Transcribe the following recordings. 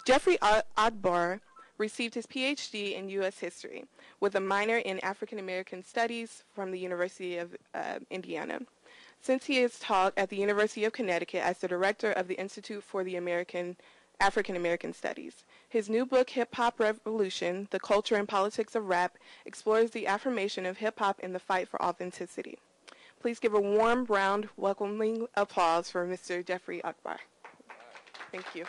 Jeffrey Ogbar received his PhD in U.S. history with a minor in African American studies from the University of Indiana. Since he has taught at the University of Connecticut as the director of the Institute for the African American Studies. His new book, Hip Hop Revolution, The Culture and Politics of Rap, explores the affirmation of hip hop in the fight for authenticity. Please give a warm, round, welcoming applause for Mr. Jeffrey Ogbar. Thank you.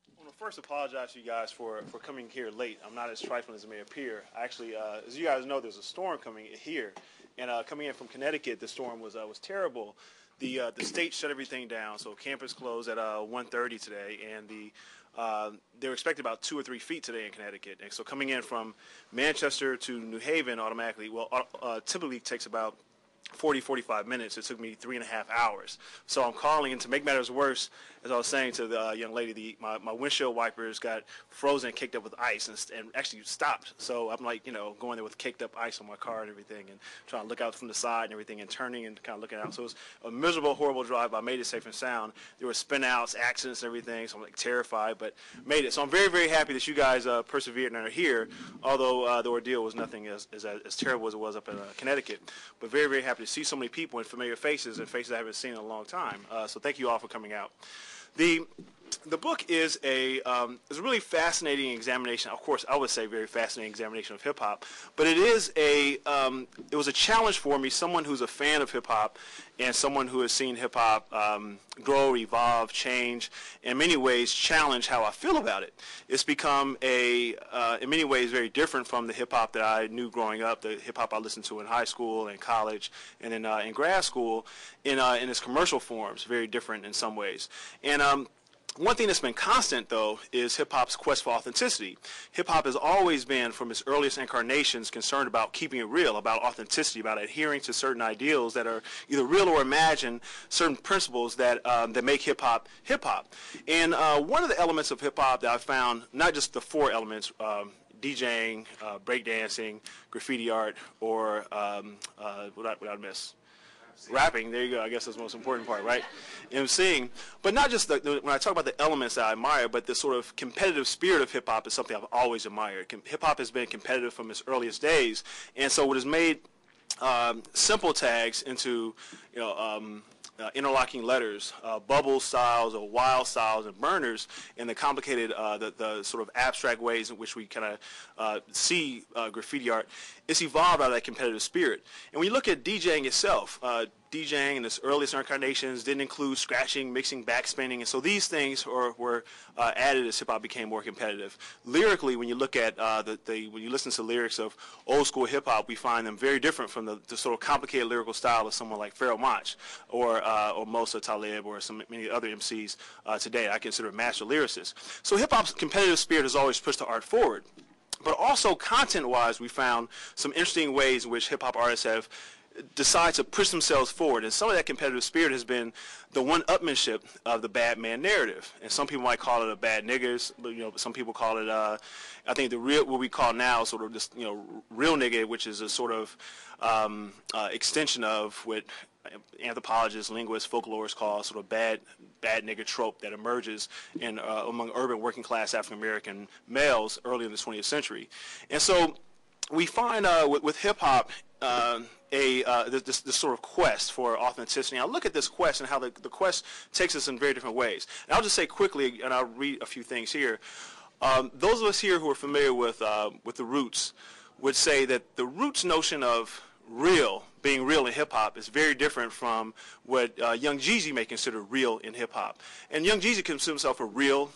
I want to first apologize to you guys for coming here late. I'm not as trifling as it may appear. Actually, as you guys know, there's a storm coming here. And coming in from Connecticut, the storm was terrible. The state shut everything down, so campus closed at 1:30 today, and they were expecting about 2 or 3 feet today in Connecticut. And so coming in from Manchester to New Haven automatically, typically takes about 45 minutes. It took me 3.5 hours. So I'm calling, and to make matters worse, as I was saying to the young lady, my windshield wipers got frozen and caked up with ice and actually stopped. So I'm like, going there with caked up ice on my car and everything, and trying to look out from the side and everything, and turning and kind of looking out. So it was a miserable, horrible drive, but I made it safe and sound. There were spin outs, accidents, and everything, so I'm like terrified, but made it. So I'm very, very happy that you guys persevered and are here, although the ordeal was nothing as terrible as it was up in Connecticut. But very, very happy to see so many people and familiar faces and faces I haven't seen in a long time. So thank you all for coming out. The book is a really fascinating examination. Of course, I would say very fascinating examination of hip hop. But it was a challenge for me, someone who's a fan of hip hop and someone who has seen hip hop grow, evolve, change, in many ways challenge how I feel about it. It's become in many ways very different from the hip hop that I knew growing up, the hip hop I listened to in high school and college and in grad school, in its commercial forms, very different in some ways. And one thing that's been constant, though, is hip-hop's quest for authenticity. Hip-hop has always been, from its earliest incarnations, concerned about keeping it real, about authenticity, about adhering to certain ideals that are either real or imagined, certain principles that make hip-hop hip-hop. And one of the elements of hip-hop that I found, not just the 4 elements, DJing, breakdancing, graffiti art, or what I miss? Rapping, there you go. I guess that's the most important part, right? MCing, but not just when I talk about the elements that I admire, but the sort of competitive spirit of hip hop is something I've always admired. Hip hop has been competitive from its earliest days, and so what has made simple tags into interlocking letters, bubble styles or wild styles and burners, and the complicated, the sort of abstract ways in which we kind of see graffiti art, it's evolved out of that competitive spirit. And when you look at DJing itself, DJing in its earliest incarnations didn't include scratching, mixing, backspinning, and so these things were added as hip-hop became more competitive. Lyrically, when you look at when you listen to lyrics of old school hip-hop, we find them very different from the sort of complicated lyrical style of someone like Pharoah Monch or Mosa Talib or many other MCs today I consider master lyricists. So hip-hop's competitive spirit has always pushed the art forward. But also content-wise, we found some interesting ways in which hip-hop artists have decide to push themselves forward, and some of that competitive spirit has been the one-upmanship of the bad man narrative. And some people might call it a bad niggers, but some people call it I think what we call now sort of just real nigga, which is a sort of extension of what anthropologists, linguists, folklorists call sort of bad nigger trope that emerges among urban working class African American males early in the 20th century. And so we find with hip hop this sort of quest for authenticity. Now look at this quest and how the quest takes us in very different ways. And I'll just say quickly, and I'll read a few things here. Those of us here who are familiar with the roots would say that the roots notion of being real in hip-hop is very different from what Young Jeezy may consider real in hip-hop. And Young Jeezy considers himself a real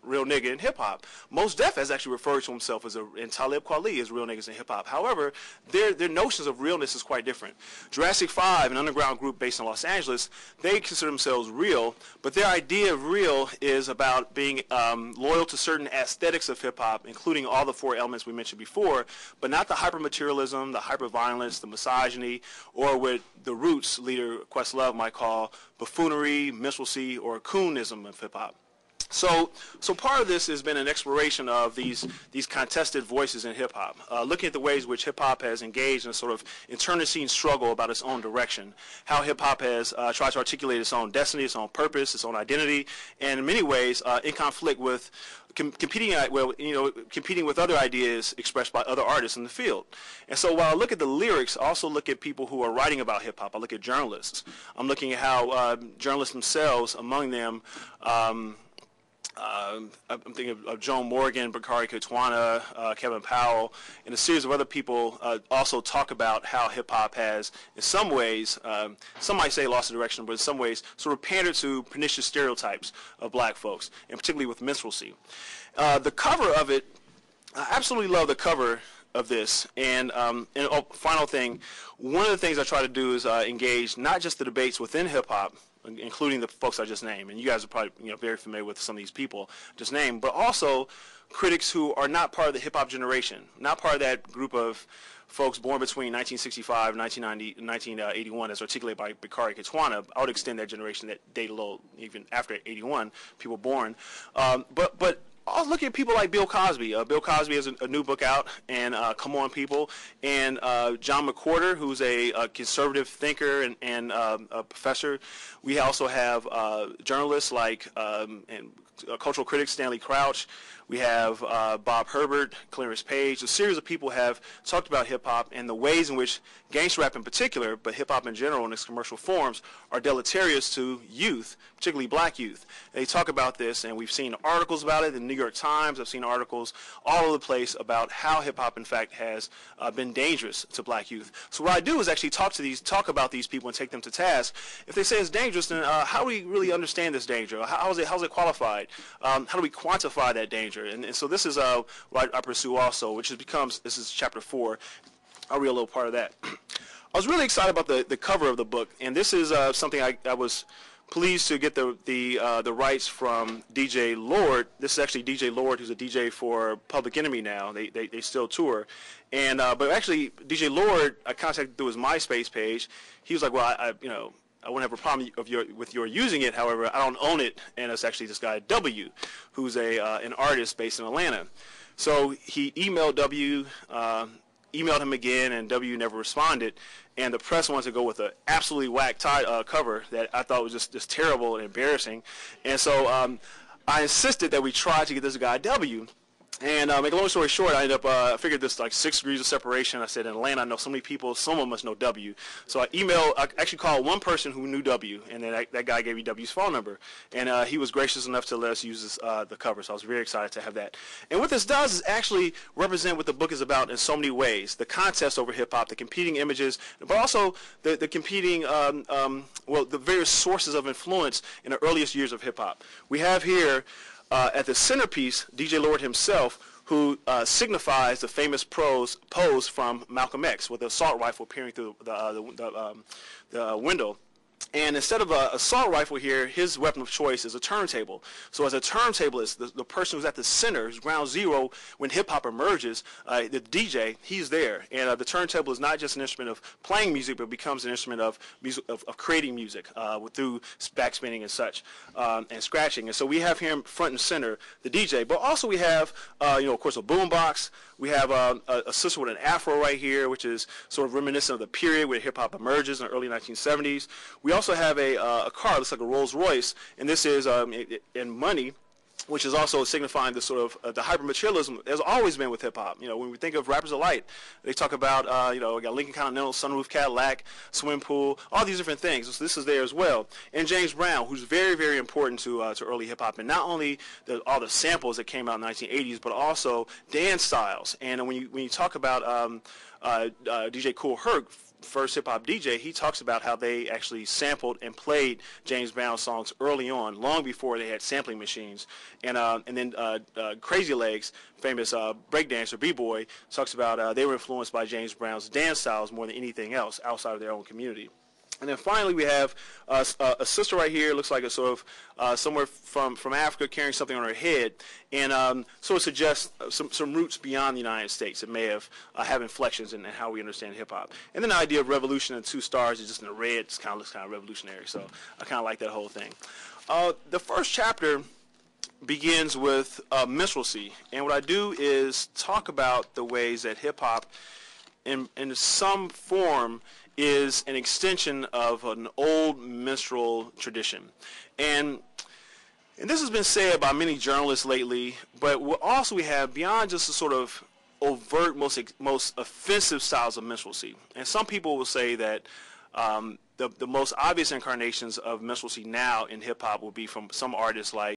nigga in hip-hop. Mos Def has actually referred to himself and Talib Kweli as real niggas in hip-hop. However, their notions of realness is quite different. Jurassic 5, an underground group based in Los Angeles, they consider themselves real, but their idea of real is about being loyal to certain aesthetics of hip-hop, including all the 4 elements we mentioned before, but not the hyper-materialism, the hyper-violence, the misogyny, or what the Roots leader Questlove might call buffoonery, minstrelsy, or coonism of hip-hop. So part of this has been an exploration of these contested voices in hip-hop, looking at the ways in which hip-hop has engaged in a sort of internecine struggle about its own direction, how hip-hop has tried to articulate its own destiny, its own purpose, its own identity, and in many ways in conflict with competing with other ideas expressed by other artists in the field. And so while I look at the lyrics, I also look at people who are writing about hip-hop. I look at journalists. I'm looking at how journalists themselves, among them, I'm thinking of Joan Morgan, Bakari Kitwana, Kevin Powell, and a series of other people also talk about how hip-hop has, in some ways, some might say lost the direction, but in some ways sort of pandered to pernicious stereotypes of black folks, and particularly with minstrelsy. The cover of it, I absolutely love the cover of this. And final thing, one of the things I try to do is engage not just the debates within hip-hop, including the folks I just named, and you guys are probably very familiar with some of these people just named, but also critics who are not part of the hip-hop generation, not part of that group of folks born between 1965 and 1981 as articulated by Bakari Kitwana. I would extend that generation that date a little even after 81, people born. But I was looking at people like Bill Cosby. Bill Cosby has a new book out, and Come On People, and John McWhorter, who's a conservative thinker and a professor. We also have journalists like and cultural critics Stanley Crouch. We have Bob Herbert, Clarence Page. A series of people have talked about hip-hop and the ways in which gangster rap in particular, but hip-hop in general in its commercial forms, are deleterious to youth, particularly black youth. They talk about this, and we've seen articles about it in the New York Times. I've seen articles all over the place about how hip-hop, in fact, has been dangerous to black youth. So what I do is actually talk about these people and take them to task. If they say it's dangerous, then how do we really understand this danger? How is it qualified? How do we quantify that danger? And so this is what I pursue also, which this is chapter 4. I'll read a little part of that. I was really excited about the cover of the book, and this is something I was pleased to get the rights from DJ Lord. This is actually DJ Lord, who's a DJ for Public Enemy now. They still tour, and but actually DJ Lord, I contacted through his MySpace page. He was like, well, I wouldn't have a problem with your using it. However, I don't own it, and it's actually this guy W, who's an artist based in Atlanta. So he emailed W, emailed him again, and W never responded. And the press wanted to go with an absolutely whack cover that I thought was just terrible and embarrassing. And so I insisted that we try to get this guy W. And make a long story short, I ended up, I figured this like 6 degrees of separation. I said, in Atlanta, I know so many people, someone must know W. So I actually called one person who knew W, and then that guy gave me W's phone number. And he was gracious enough to let us use the cover, so I was very excited to have that. And what this does is actually represent what the book is about in so many ways. The contest over hip-hop, the competing images, but also the competing, the various sources of influence in the earliest years of hip-hop. We have here, at the centerpiece, DJ Lord himself, who signifies the famous pose from Malcolm X with the assault rifle peering through the window. And instead of an assault rifle here, his weapon of choice is a turntable. So as a turntablist, the person who's at the center, who's ground zero when hip-hop emerges, the DJ, he's there. And the turntable is not just an instrument of playing music, but becomes an instrument of creating music through backspinning and such, and scratching. And so we have him front and center, the DJ. But also we have, of course, a boombox. We have a sister with an afro right here, which is sort of reminiscent of the period where hip-hop emerges in the early 1970s. We also have a car, looks like a Rolls Royce, and this is in money, which is also signifying the sort of the hyper-materialism has always been with hip-hop. When we think of rappers of light, they talk about, we got Lincoln Continental, sunroof Cadillac, swim pool, all these different things. So this is there as well. And James Brown, who's very, very important to early hip-hop, and not only all the samples that came out in the 1980s, but also dance styles. And when you talk about DJ Kool Herc, first hip-hop DJ, he talks about how they actually sampled and played James Brown songs early on, long before they had sampling machines. And then Crazy Legs, famous breakdancer, b-boy, talks about they were influenced by James Brown's dance styles more than anything else outside of their own community. And then finally we have a sister right here, looks like a sort of somewhere from Africa carrying something on her head, and sort of suggests some roots beyond the United States that may have inflections in how we understand hip-hop. And then the idea of revolution and 2 stars is just in the red, looks kind of revolutionary, so I kind of like that whole thing. The first chapter begins with minstrelsy. And what I do is talk about the ways that hip-hop, in some form, is an extension of an old minstrel tradition. And this has been said by many journalists lately, but what also we have beyond just the sort of overt, most offensive styles of minstrelsy. And some people will say that the most obvious incarnations of minstrelsy now in hip-hop will be from some artists like